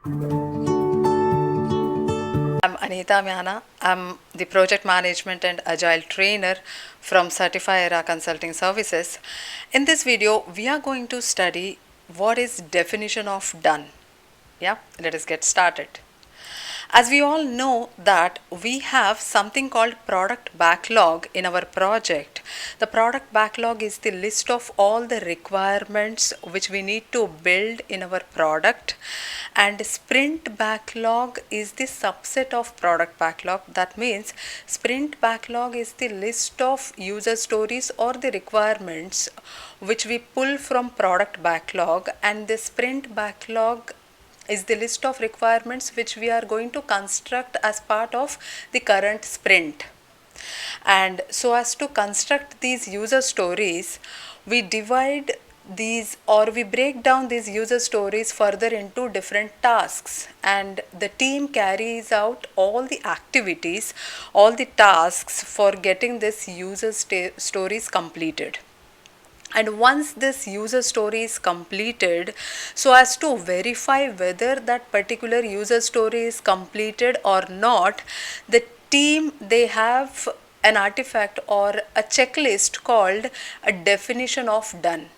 I'm Anita. I'm the project management and agile trainer from CertifyEra Consulting Services. In this video, we are going to study what is definition of done. Yeah, let us get started. As we all know that we have something called product backlog in our project. The product backlog is the list of all the requirements which we need to build in our product, and sprint backlog is the subset of product backlog. That means sprint backlog is the list of user stories or the requirements which we pull from product backlog, and the sprint backlog is the list of requirements which we are going to construct as part of the current sprint. And so as to construct these user stories, we divide these, or we break down these user stories further into different tasks, and the team carries out all the activities, all the tasks for getting this user stories completed. And once this user story is completed, so as to verify whether that particular user story is completed or not, the team, they have an artifact or a checklist called a definition of done.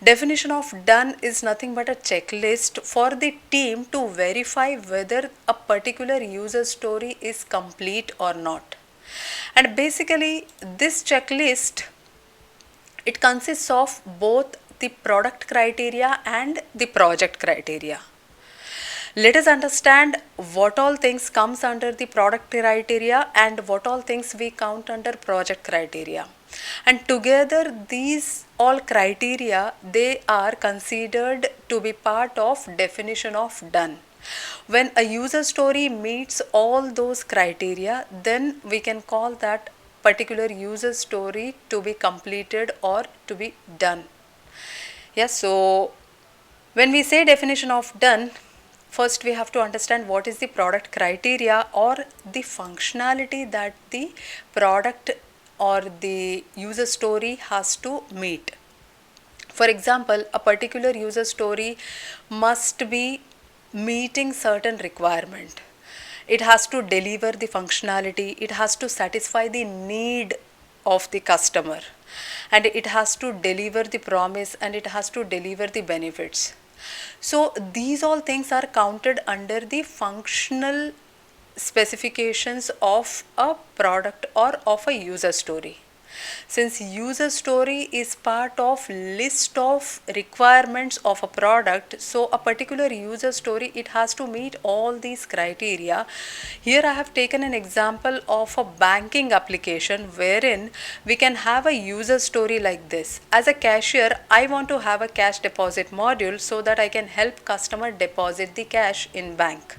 Definition of done is nothing but a checklist for the team to verify whether a particular user story is complete or not. And basically this checklist, it consists of both the product criteria and the project criteria. Let us understand what all things comes under the product criteria and what all things we count under project criteria. And together these all criteria, they are considered to be part of definition of done. When a user story meets all those criteria, then we can call that particular user story to be completed or to be done. Yes, so when we say definition of done, first we have to understand what is the product criteria or the functionality that the product or the user story has to meet. For example, a particular user story must be meeting certain requirement. It has to deliver the functionality, it has to satisfy the need of the customer, and it has to deliver the promise, and it has to deliver the benefits. So these all things are counted under the functional specifications of a product or of a user story. Since user story is part of list of requirements of a product, so a particular user story, it has to meet all these criteria. Here I have taken an example of a banking application wherein we can have a user story like this. As a cashier, I want to have a cash deposit module so that I can help customer deposit the cash in bank.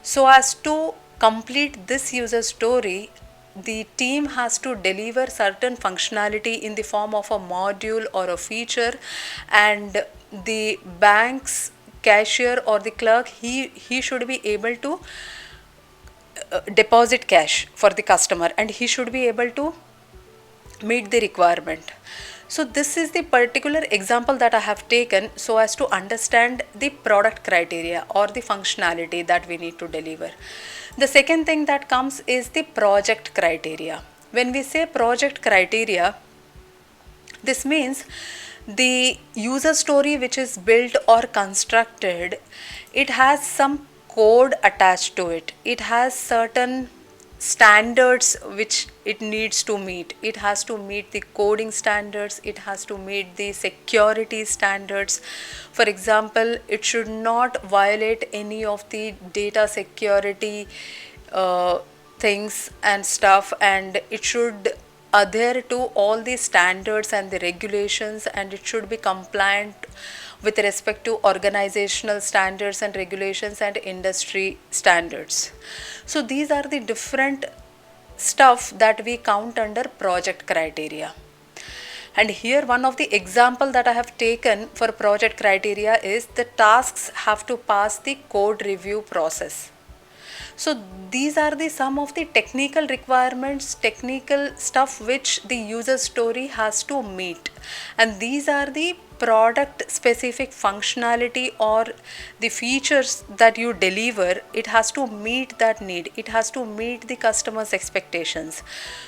So as to complete this user story, the team has to deliver certain functionality in the form of a module or a feature, and the bank's cashier or the clerk, he should be able to deposit cash for the customer, and he should be able to meet the requirement. So this is the particular example that I have taken so as to understand the product criteria or the functionality that we need to deliver. The second thing that comes is the project criteria. When we say project criteria, this means the user story which is built or constructed, it has some code attached to it. It has certain standards which it needs to meet. It has to meet the coding standards, it has to meet the security standards. For example, it should not violate any of the data security things and stuff, and it should adhere to all the standards and the regulations, and it should be compliant with respect to organizational standards and regulations and industry standards. So these are the different stuff that we count under project criteria. And here one of the example that I have taken for project criteria is the tasks have to pass the code review process. So these are the some of the technical requirements, technical stuff which the user story has to meet, and these are the product specific functionality or the features that you deliver, it has to meet that need, it has to meet the customer's expectations.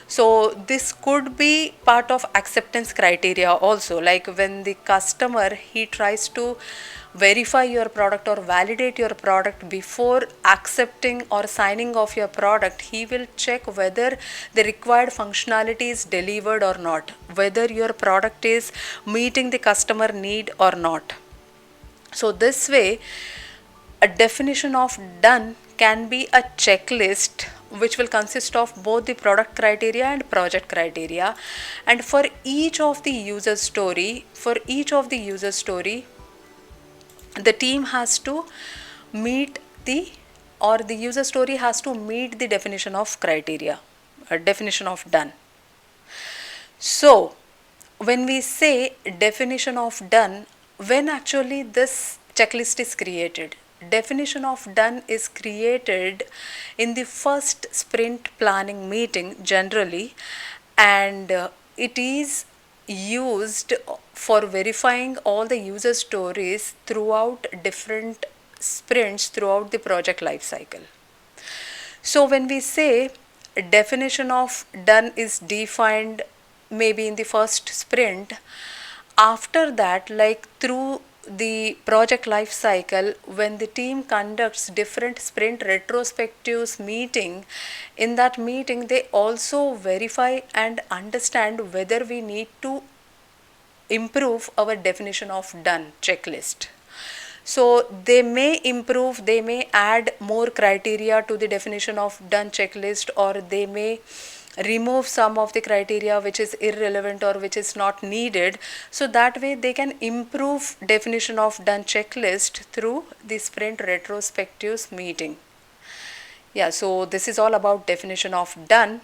So this could be part of acceptance criteria also, like when the customer, he tries to verify your product or validate your product before accepting or signing off your product, he will check whether the required functionality is delivered or not, whether your product is meeting the customer need or not. So this way, a definition of done can be a checklist which will consist of both the product criteria and project criteria. And for each of the user story, the team has to meet the, or the user story has to meet the definition of criteria, a definition of done. So when we say definition of done, when actually this checklist is created, definition of done is created in the first sprint planning meeting generally, and it is used for verifying all the user stories throughout different sprints throughout the project life cycle. So when we say definition of done is defined maybe in the first sprint, after that, like through the project life cycle, when the team conducts different sprint retrospectives meeting, in that meeting they also verify and understand whether we need to improve our definition of done checklist. So they may improve, they may add more criteria to the definition of done checklist, or they may remove some of the criteria which is irrelevant or which is not needed. So that way they can improve definition of done checklist through the sprint retrospectives meeting. Yeah, so this is all about definition of done.